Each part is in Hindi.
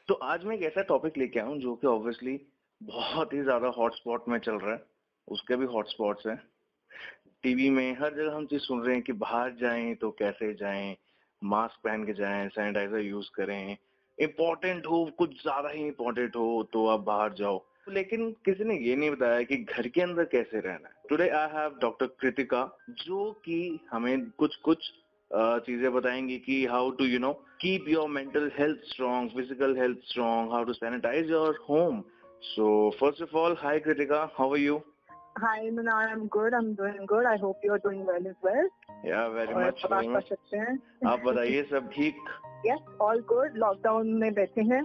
तो आज मैं एक ऐसा टॉपिक लेके आया हूँ जो कि ऑब्वियसली बहुत ही ज्यादा हॉटस्पॉट में चल रहा है। उसके भी हॉटस्पॉट्स हैं। टीवी में हर जगह हम चीज सुन रहे हैं कि बाहर जाएं तो कैसे जाएं, मास्क पहन के जाएं, सैनिटाइजर यूज करें, इम्पोर्टेंट हो, कुछ ज्यादा ही इम्पोर्टेंट हो तो आप बाहर जाओ। लेकिन किसी ने ये नहीं बताया कि घर के अंदर कैसे रहना है। Today I have doctor Kritika, जो कि हमें कुछ कुछ चीजें बताएंगी कि how to keep your mental health strong, physical health strong, how to sanitize your home. So first of all, hi Kritika, how are you? Hi Minar, I'm good. I'm doing good. I hope you're doing well as well. Yeah, very और much, सब very आप much. कर सकते हैं। आप बताइए, सब ठीक? Yes, all good. लॉकडाउन में बैठे हैं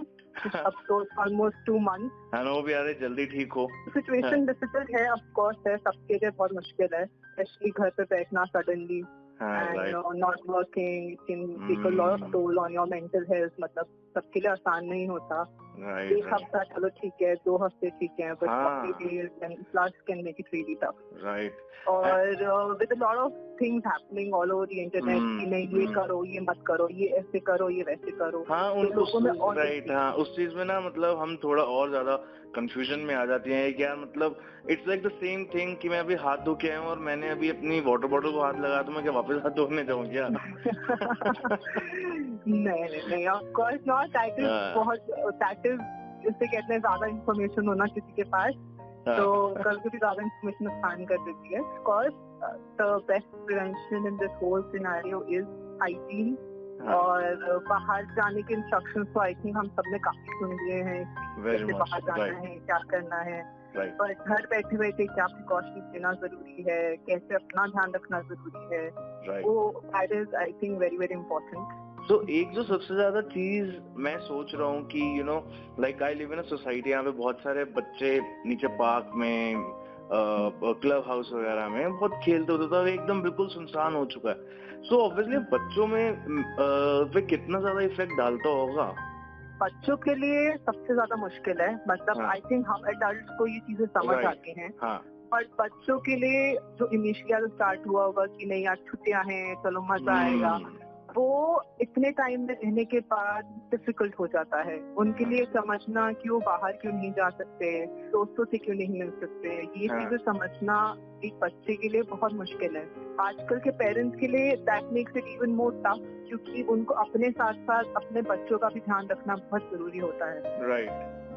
अब तो almost 2 months. हाँ, वो भी आ रहे, जल्दी ठीक हो। सिचुएशन डिफिकल्ट है, ऑफ कोर्स है, सबके लिए बहुत मुश्किल है, स्पेशली घर पे बैठना suddenly and not working can take a lot of toll on your mental health. मतलब सबके लिए आसान नहीं होता। एक हफ्ता चलो ठीक है, 2 हफ्ते ठीक है, but 40 days and plus can make it really tough. Right. और with a lot of things happening all over the internet कि नहीं ये करो, ये मत करो, ये ऐसे करो, ये वैसे करो। हाँ, राइट। हाँ, उस चीज में ना मतलब हम थोड़ा और ज्यादा कंफ्यूजन में आ जाती हैं कि यार मतलब it's like the same thing कि मैं अभी हाथ धो के आया हूँ और मैंने अभी अपनी वाटर बॉटल को हाथ लगा तो मैं क्या वापस हाथ धोने जाऊँ क्या? नहीं, of course not. That is इससे कहते हैं ज्यादा इंफॉर्मेशन होना किसी के पास, तो कभी भी ज्यादा इंफॉर्मेशन नुकसान कर देती है। Of course the best prevention in this whole scenario is hygiene. और बाहर जाने के इंस्ट्रक्शंस तो आई थिंक हम सबने काफी सुन लिए हैं, कैसे बाहर जाना है, क्या करना है, पर घर बैठे बैठे क्या प्रिकॉशंस लेना जरूरी है, कैसे अपना ध्यान रखना जरूरी है, वो that is I think very very important. तो एक जो सबसे ज्यादा चीज मैं सोच रहा हूँ कि like I live in a society, यहाँ पे बहुत सारे बच्चे नीचे पार्क में, क्लब हाउस वगैरह में बहुत खेलते होते थे, एकदम बिल्कुल सुनसान हो चुका है। सो ऑब्वियसली बच्चों में कितना ज्यादा इफेक्ट डालता होगा? बच्चों के लिए सबसे ज्यादा मुश्किल है। मतलब आई थिंक हम एडल्ट को ये चीजें समझ आती हैं, बट बच्चों के लिए जो इनिशियल स्टार्ट हुआ होगा कि नहीं यार छुट्टियां हैं, चलो मजा आएगा, वो इतने टाइम में रहने के बाद डिफिकल्ट हो जाता है उनके लिए समझना कि वो बाहर क्यों नहीं जा सकते, दोस्तों से क्यों नहीं मिल सकते। ये चीजें समझना एक बच्चे के लिए बहुत मुश्किल है। आजकल के पेरेंट्स के लिए that makes it even more tough, क्योंकि उनको अपने साथ साथ अपने बच्चों का भी ध्यान रखना बहुत जरूरी होता है। राइट।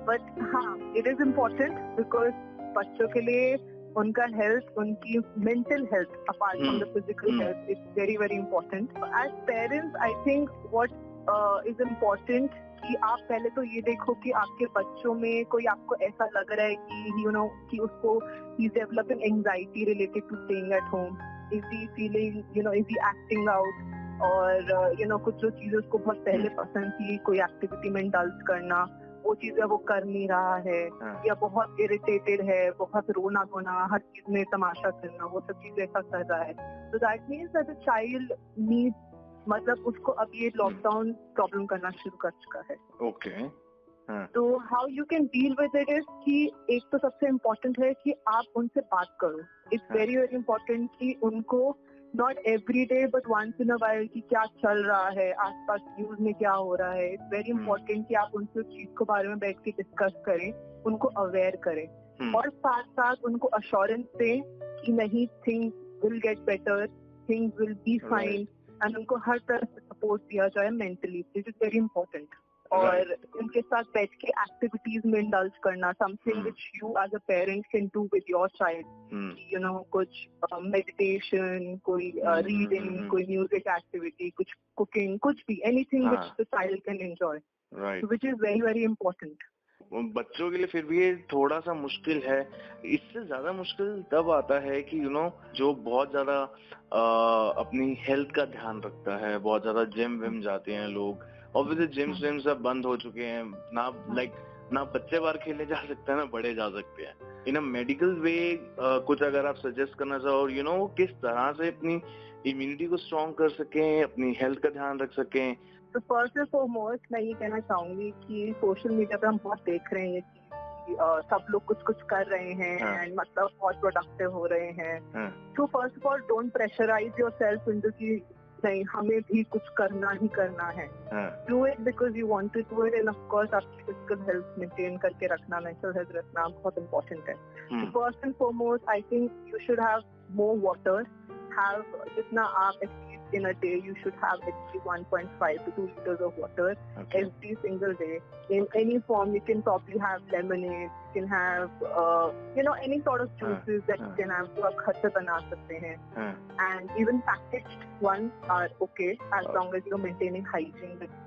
बट हाँ, इट इज इम्पोर्टेंट बिकॉज बच्चों के लिए उनका हेल्थ, उनकी mental health apart from the physical health is very very important. As parents I think what is important कि आप पहले तो ये देखो कि आपके बच्चों में कोई आपको ऐसा लग रहा है कि कि उसको he is developing anxiety related to staying at home, is he feeling is he acting out, और कुछ जो चीजें उसको बहुत पहले पसंद थी, कोई एक्टिविटी में इंडल्ज करना, वो चीजें वो कर नहीं रहा है, या बहुत इरिटेटेड है, बहुत रोना धोना, हर चीज में तमाशा करना, वो सब चीजें ऐसा कर रहा है। तो that means that the child needs, मतलब उसको अब ये लॉकडाउन प्रॉब्लम करना शुरू कर चुका है। ओके। तो how you can deal with it is कि एक तो सबसे इम्पोर्टेंट है कि आप उनसे बात करो। इट्स वेरी वेरी इम्पोर्टेंट कि उनको not every day but once in a while कि क्या चल रहा है आसपास, न्यूज में क्या हो रहा है। इट्स वेरी इम्पोर्टेंट कि आप उनसे उस चीज के बारे में बैठ के डिस्कस करें, उनको अवेयर करें, और साथ साथ उनको अश्योरेंस दें कि नहीं, things will get better, things will be fine, and उनको हर तरह से सपोर्ट दिया जाए mentally. This is very important. और उनके साथ बैठ के एक्टिविटीज में इंडल्ज करना, something which you as a parent can do with your child, कुछ मेडिटेशन, कोई रीडिंग, कोई म्यूजिक एक्टिविटी, कुछ कुकिंग, कुछ भी, anything which the child can enjoy, which is very very important. बच्चों के लिए फिर भी ये थोड़ा सा मुश्किल है। इससे ज्यादा मुश्किल तब आता है कि जो बहुत ज्यादा अपनी हेल्थ का ध्यान रखता है, बहुत ज्यादा जिम विम जाते हैं लोग, ऑब्वियसली जिम सब बंद हो चुके हैं ना, ना बच्चे बाहर खेलने जा सकते हैं ना बड़े जा सकते हैं। इन अ मेडिकल वे कुछ अगर आप सजेस्ट करना चाहो, किस तरह से अपनी इम्यूनिटी को स्ट्रॉन्ग कर सकें, अपनी हेल्थ का ध्यान रख सकें। तो फर्स्ट एंड फॉरमोस्ट मैं ये कहना चाहूंगी कि सोशल मीडिया पे हम बहुत देख रहे हैं कि सब लोग कुछ कुछ कर रहे हैं, एंड मतलब बहुत प्रोडक्टिव हो रहे हैं। तो first of all don't pressurise yourself into कि नहीं हमें भी कुछ करना ही करना है. Do it because you want to do it, and of course आपकी physical health maintain करके रखना, mental health रखना बहुत important है. So first and foremost, I think you should have more water. Have जितना आप at least in a day you should have at least 1.5 to 2 liters of water every single day. In any form, you can probably have lemonade, you can have any sort of juices that you can have जो आप घर पे बना सकते हैं. And even packaged ones are okay as long as you're maintaining hygiene with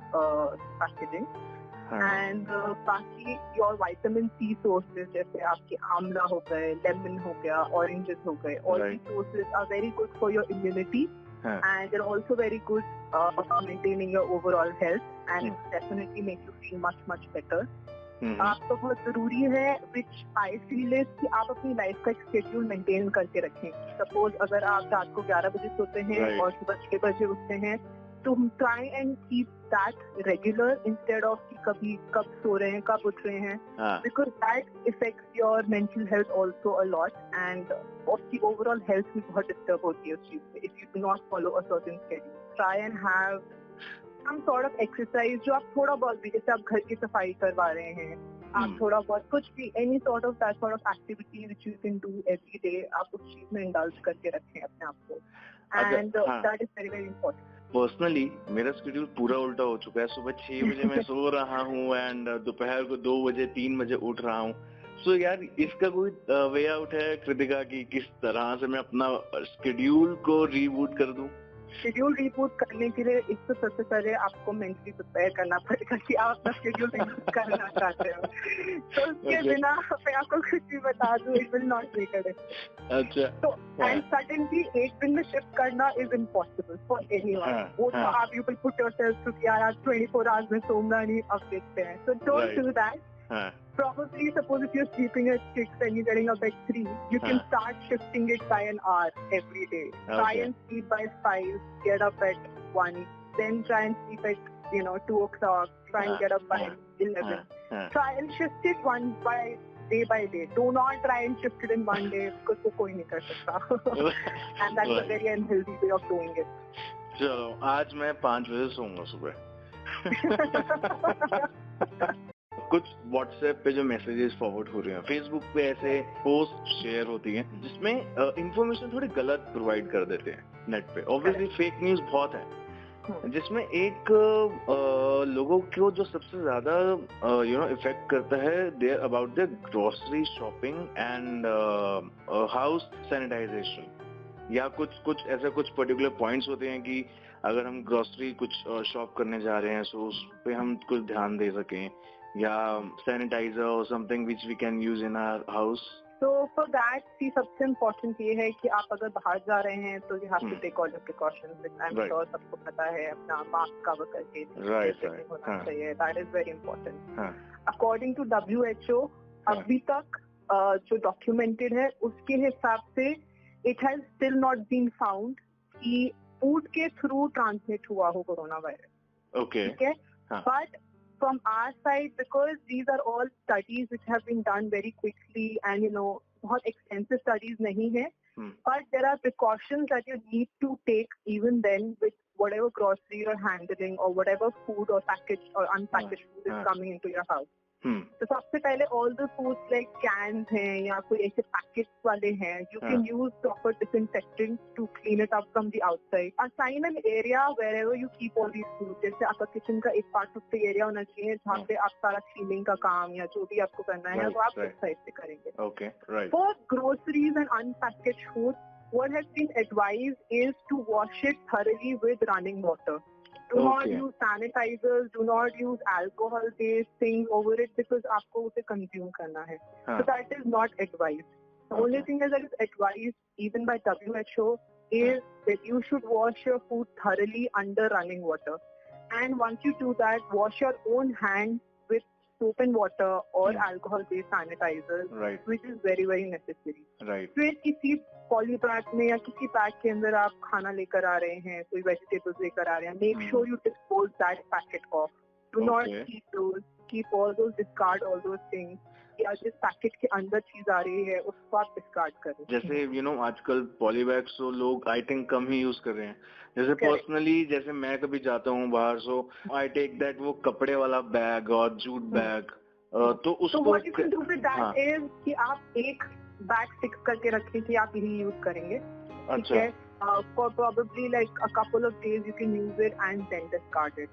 packaging. And बाकी your vitamin C sources जैसे आपके आंवला हो गए, लेमन हो गया, oranges हो गए, all these sources are very good for your immunity and they're also very good for maintaining your overall health and it definitely make you feel much better. आपको बहुत जरूरी है which I feel is कि आप अपनी लाइफ का एक शेड्यूल मेंटेन करके रखें. सपोज अगर आप रात को 11 बजे सोते हैं और सुबह 6 बजे उठते हैं तो try and keep that regular instead of कि कभी कब सो रहे हैं कब उठ रहे हैं because that affects your mental health also a lot and आपकी overall health भी बहुत disturb होती है उस चीज से if you do not follow a certain schedule. Try and have some sort of exercise जो आप थोड़ा बहुत भी जैसे आप घर की सफाई करवा रहे हैं आप थोड़ा बहुत कुछ भी any sort of that sort of activity which you can do every day आप उस चीज में indulge करके रखें अपने आप को and that is very important. Personally मेरा शेड्यूल पूरा उल्टा हो चुका है. सुबह 6 बजे मैं सो रहा हूँ एंड दोपहर को 2 बजे 3 बजे उठ रहा हूँ. सो यार इसका कोई वे आउट है कृतिका की किस तरह से मैं अपना शेड्यूल को रीबूट कर दूं? शेड्यूल रिबूट करने के लिए एक तो सबसे पहले आपको मेंटली प्रिपेयर करना पड़ेगा कि आप अपना शेड्यूल रिबूट करना चाहते हो. तो उसके बिना मैं आपको कुछ भी बता दूं it will not make a difference. अच्छा. तो एंड सडनली एक दिन में शिफ्ट करना इज इम्पॉसिबल फॉर एनीवन. वो तो आप you will put yourself to यार आज 24 आवर्स में सोऊंगा नहीं अब देखते हैं. So don't do that. Probably, suppose if you're sleeping at 6 and you're getting up at 3, you can start shifting it by an hour every day. Try and sleep by 5, get up at 1, then try and sleep at 2 o'clock, try and get up by 11. Try and shift it day by day. Do not try and shift it in one day because वो कोई नहीं कर सकता. And that's a very unhealthy way of doing it. चलो आज मैं 5 बजे सोऊंगा सुबह. कुछ व्हाट्सएप पे जो मैसेजेस फॉरवर्ड हो रहे हैं, फेसबुक पे ऐसे पोस्ट शेयर होती हैं जिसमें इंफॉर्मेशन थोड़ी गलत प्रोवाइड कर देते हैं नेट पे. ऑब्वियसली फेक न्यूज बहुत है जिसमें एक लोगों को जो सबसे ज्यादा इफेक्ट करता है there about the grocery shopping and house sanitisation या कुछ ऐसे कुछ पर्टिकुलर पॉइंट्स होते हैं कि अगर हम ग्रोसरी कुछ शॉप करने जा रहे हैं तो उस पे हम कुछ ध्यान दे सकें या सैनिटाइजर और something which we can use in our house. तो फॉर दैट सबसे इम्पोर्टेंट ये है कि आप अगर बाहर जा रहे हैं तो you have to take all the precautions. I am sure सबको पता है अपना मास्क कवर करके होना चाहिए. That is very important. According to WHO अभी तक जो डॉक्यूमेंटेड है उसके हिसाब से it has still not been found कि फूड के थ्रू ट्रांसमिट हुआ हो कोरोना वायरस. ओके. ठीक है. But from our side, because these are all studies which have been done very quickly and बहुत extensive studies नहीं है, but there are precautions that you need to take even then with whatever grocery you're handling or whatever food or packaged or unpackaged food is coming into your house. तो सबसे पहले all the foods like cans हैं या कोई ऐसे packets वाले हैं, you can use proper disinfectant to clean it up from the outside. Assign an area wherever you keep all these foods. जैसे आपका किचन का एक पार्ट ऑफ द एरिया होना चाहिए जहाँ पे आप सारा क्लीनिंग का काम या जो भी आपको करना है वो आप उस साइड से करेंगे. Okay, right. For groceries and unpackaged food, what has been advised is to wash it thoroughly with running water. Do not use sanitizers, do not use alcohol-based things over it because आपको उसे consume करना है. So that is not advised. The only thing that is advised even by WHO is that you should wash your food thoroughly under running water. And once you do that, wash your own hands with soap and water or alcohol-based sanitizers, which is very, very necessary. Right. फिर किसी पॉलीबैग में या किसी बैग के अंदर आप खाना लेकर आ रहे हैं, कोई वेजिटेबल्स लेकर आ रहे हैं, make sure you dispose that packet off. Do not keep those, keep all those, discard all those things. या जिस पैकेट के अंदर चीज आ रही है उसको आप डिस्कार्ड करें। जैसे आजकल पॉलीबैग्स तो लोग I think come he use कर रहे हैं। जैसे पर्सनली जैसे मैं कभी जाता हूँ बाहर, सो आई टेक दैट वो कपड़े वाला बैग और जूट बैग, तो उसको what you can do with that is कि आप एक बैग फिक्स करके रखें कि आप यही यूज करेंगे। अच्छा। For probably like a couple of days you can use it and then discard it.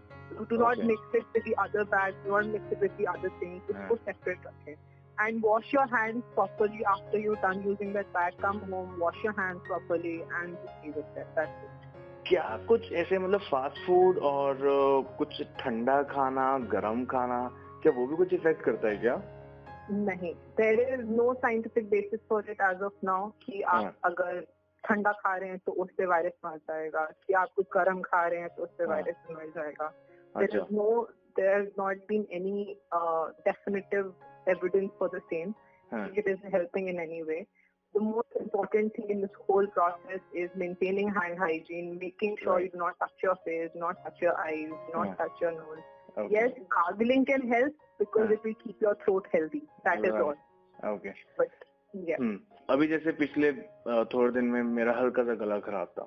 Do not mix it with the other bags, do not mix it with the other things. Usko separate rakhein. And wash your hands properly after you're done using that bag. Come home, wash your hands properly and just leave it there. That's it. क्या कुछ ऐसे मतलब फास्ट फूड और कुछ ठंडा खाना, गरम खाना, क्या वो भी कुछ इफेक्ट करता है क्या? नहीं, there is no scientific basis for it as of now कि आप अगर ठंडा खा रहे हैं तो उससे वायरस मर जाएगा, कि आप कुछ गर्म खा रहे हैं तो उससे वायरस मर जाएगा। There has not been any definitive evidence for the same. It is helping in any way. The most important thing in this whole process is maintaining hand hygiene, making sure you do not touch your face, not touch your eyes, not touch your nose. Yes, gargling can help because it will keep your throat healthy. That is all. Okay. But yeah. अभी जैसे पिछले थोड़े दिन में मेरा हल्का सा गला खराब था,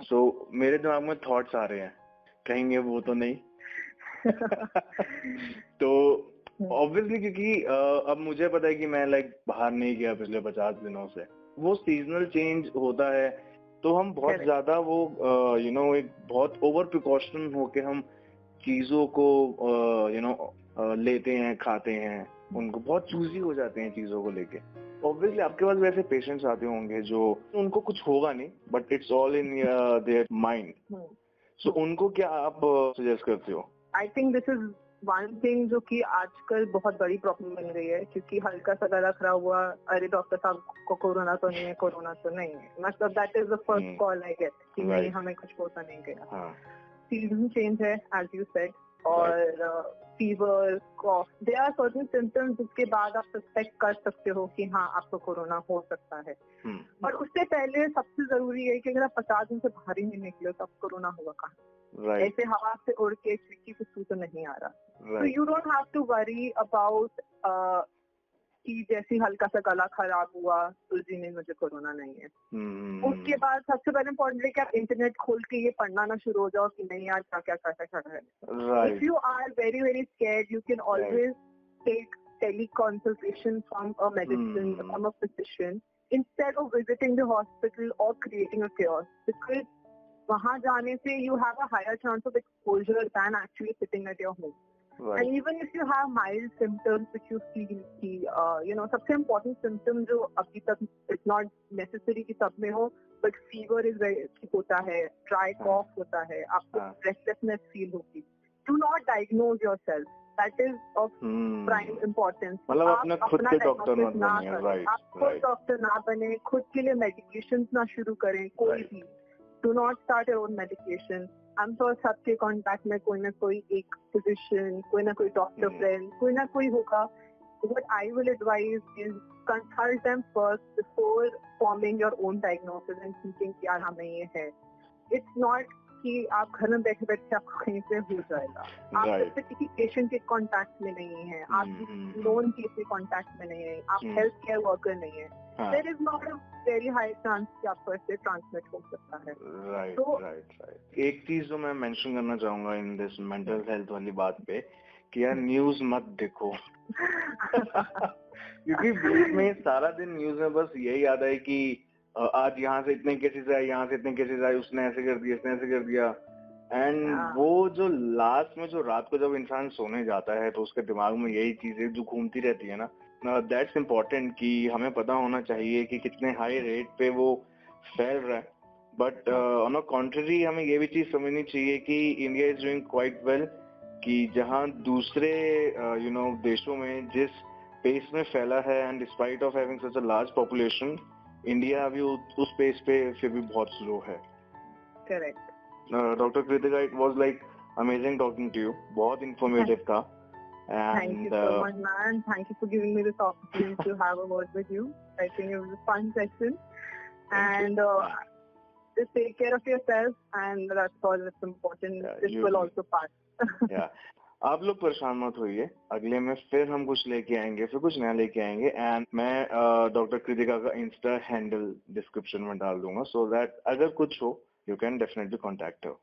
सो मेरे दिमाग में थॉट्स आ रहे हैं, कहेंगे वो तो नहीं तो ऑब्वियसली क्योंकि अब मुझे पता है कि मैं बाहर नहीं गया पिछले 50 दिनों से, वो सीजनल चेंज होता है तो हम बहुत ज्यादा वो एक बहुत ओवर प्रिकॉशन होके हम चीजों को लेते हैं, खाते हैं, उनको बहुत चूजी हो जाते हैं चीजों को लेके। ऑब्वियसली आपके पास वैसे पेशेंट्स आते होंगे जो उनको कुछ होगा नहीं but it's all in their mind, so उनको क्या आप सजेस्ट करते हो? I think this is one thing जो कि आजकल बहुत बड़ी प्रॉब्लम बन गई है, क्योंकि हल्का सा गला खराब हुआ, अरे डॉक्टर साहब को कोरोना तो नहीं है, कोरोना तो नहीं है, मतलब that is the first call I get कि नहीं हमें कुछ होता नहीं गया। सीजन चेंज है एज यू सेड, और fever, cough, there are certain symptoms जिसके बाद आप सस्पेक्ट कर सकते हो कि हाँ आपको कोरोना हो सकता है। और उससे पहले सबसे जरूरी है कि अगर आप 50 दिन से बाहर ही नहीं निकले तो आपको कोरोना होगा कहाँ? ऐसे हवा से उड़ के खिड़की से छू तो नहीं आ रहा। So you don't have to worry about कि जैसे हल्का सा गला खराब हुआ तो जी नहीं मुझे कोरोना नहीं है। उसके बाद सबसे पहले इम्पोर्टेंट है कि आप इंटरनेट खोल के ये पढ़ना ना शुरू हो जाओ कि नहीं यार क्या क्या है। If you are very very scared, you can always take teleconsultation from a medicine, from a physician, instead of visiting the hospital or creating a chaos, because वहाँ जाने से you have a higher chance of exposure than actually sitting at your home. And even if you have mild symptoms which you feel कि सबसे important symptom जो अभी तक it's not necessary कि सब में हो, but fever is होता है, dry cough होता है, आपको restlessness feel होगी, do not diagnose yourself. That is of prime importance. मतलब अपना खुद के डॉक्टर मत बनिए, आप खुद डॉक्टर ना बने, खुद के लिए medications ना शुरू करें कोई भी। Do not start your own medication. I'm sure सबके कॉन्टैक्ट में कोई ना कोई एक फिजिशियन, कोई ना कोई डॉक्टर फ्रेंड, कोई ना कोई होगा। What I will advise is consult them first before forming your own diagnosis and thinking कि यार हमें ये है। It's not कि आप घर में बैठे बैठे आपको कहीं से हो जाएगा। आप जैसे किसी पेशेंट के कॉन्टैक्ट में नहीं है, आप नोन केस के कॉन्टैक्ट में नहीं है, आप हेल्थ केयर वर्कर नहीं है, there is not a very high chance कि आपको ऐसे ट्रांसमिट हो सकता है। राइट। एक चीज जो मैं मेंशन करना चाहूंगा इन दिस मेंटल हेल्थ वाली बात पे कि यार न्यूज मत देखो क्योंकि बीच में सारा दिन न्यूज में बस यही आता है कि आज यहाँ से इतने केसेस आए, यहाँ से इतने केसेस आए, उसने ऐसे कर दिया, इसने ऐसे कर दिया, एंड वो जो लास्ट में जो रात को जब इंसान सोने जाता है तो उसके दिमाग में यही चीजें जो घूमती रहती है ना, दैट्स इम्पोर्टेंट कि हमें पता होना चाहिए कि कितने हाई रेट पे वो फैल रहा है। बट ऑन अ कॉन्ट्ररी हमें ये भी चीज समझनी चाहिए कि India is doing quite well, कि जहां दूसरे देशों में जिस पेस में फैला है and despite of having such a large population, India अभी उस पेस पे फिर भी बहुत स्लो है। Correct. Doctor Kritika, it was like amazing talking to you, बहुत इंफॉर्मेटिव था। Thank you so much, man. Thank you for giving me this opportunity to have a word with you. I think it was a fun session. And just take care of yourself, and that's all that's important. This will also pass. Yeah. आप लोग परेशान मत होइए, अगले में फिर हम कुछ लेके आएंगे, फिर कुछ नया लेके आएंगे। एंड मैं डॉक्टर कृतिका का इंस्टा हैंडल डिस्क्रिप्शन में डाल दूंगा, सो दैट अगर कुछ हो you can definitely contact her.